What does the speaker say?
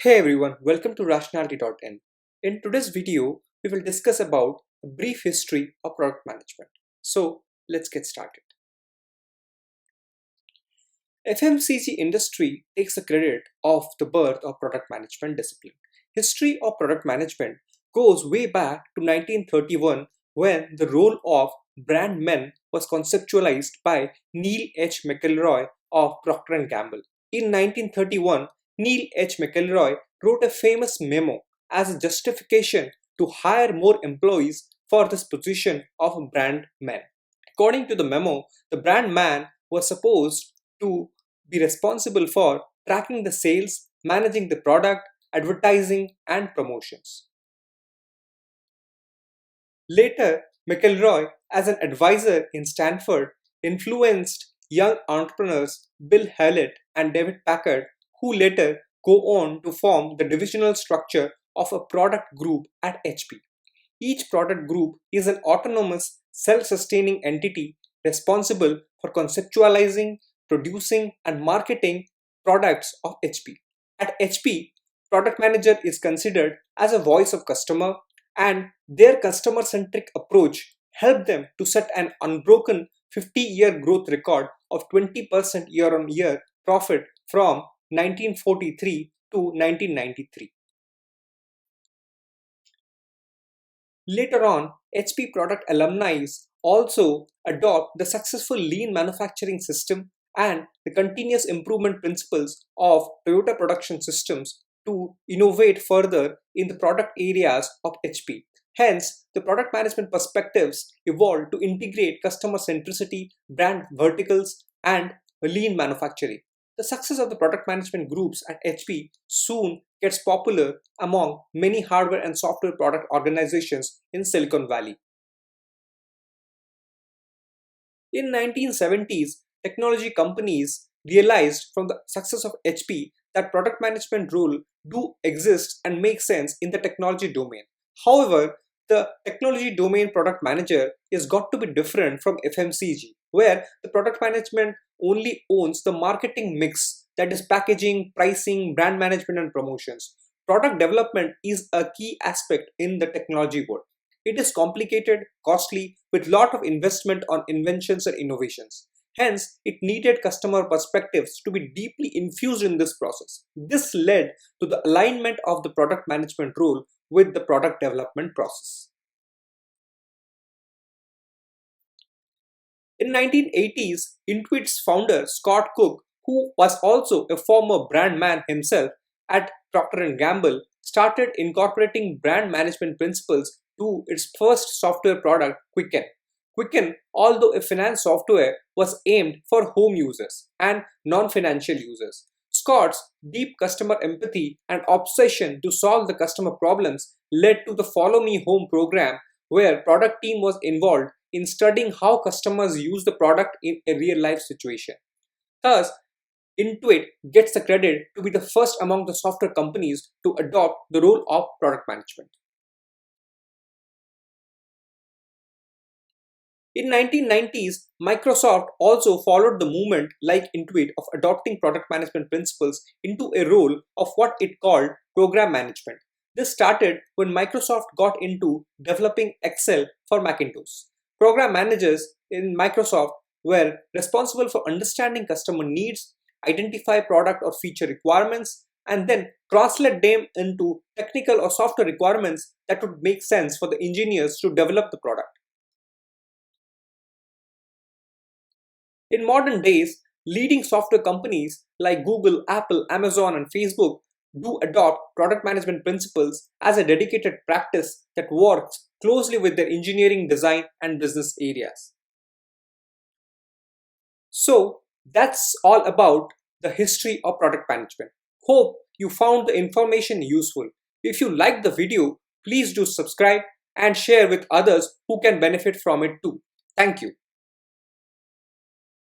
Hey everyone, welcome to Rationality.in. In today's video, we will discuss about a brief history of product management. So let's get started. FMCG industry takes the credit of the birth of product management discipline. History of product management goes way back to 1931 when the role of brand men was conceptualized by Neil H. McElroy of Procter & Gamble. In 1931, Neil H. McElroy wrote a famous memo as a justification to hire more employees for this position of brand man. According to the memo, the brand man was supposed to be responsible for tracking the sales, managing the product, advertising, and promotions. Later, McElroy, as an advisor in Stanford, influenced young entrepreneurs Bill Hewlett and David Packard, who later go on to form the divisional structure of a product group at HP. Each product group is an autonomous, self-sustaining entity responsible for conceptualizing, producing, and marketing products of HP. At HP, product manager is considered as a voice of customer, and their customer-centric approach helped them to set an unbroken 50-year growth record of 20% year-on-year profit from 1943 to 1993. Later on, HP product alumni also adopt the successful lean manufacturing system and the continuous improvement principles of Toyota production systems to innovate further in the product areas of HP. Hence, the product management perspectives evolved to integrate customer centricity, brand verticals, and lean manufacturing. The success of the product management groups at HP soon gets popular among many hardware and software product organizations in Silicon Valley. In 1970s, technology companies realized from the success of HP that product management role do exist and make sense in the technology domain. However, the technology domain product manager is got to be different from FMCG, where the product management only owns the marketing mix, that is packaging, pricing, brand management, and promotions. Product development is a key aspect in the technology world. It is complicated, costly, with lot of investment on inventions and innovations. Hence, it needed customer perspectives to be deeply infused in this process. This led to the alignment of the product management role with the product development process. In 1980s, Intuit's founder Scott Cook, who was also a former brand man himself at Procter & Gamble, started incorporating brand management principles to its first software product, Quicken. Quicken, although a finance software, was aimed for home users and non-financial users. Scott's deep customer empathy and obsession to solve the customer problems led to the Follow Me Home program, where product team was involved in studying how customers use the product in a real-life situation. Thus, Intuit gets the credit to be the first among the software companies to adopt the role of product management. In 1990s, Microsoft also followed the movement like Intuit of adopting product management principles into a role of what it called program management. This started when Microsoft got into developing Excel for Macintosh. Program managers in Microsoft were responsible for understanding customer needs, identify product or feature requirements, and then translate them into technical or software requirements that would make sense for the engineers to develop the product. In modern days, leading software companies like Google, Apple, Amazon, and Facebook do adopt product management principles as a dedicated practice that works closely with their engineering, design, and business areas. So that's all about the history of product management. Hope you found the information useful. If you liked the video, please do subscribe and share with others who can benefit from it too. Thank you.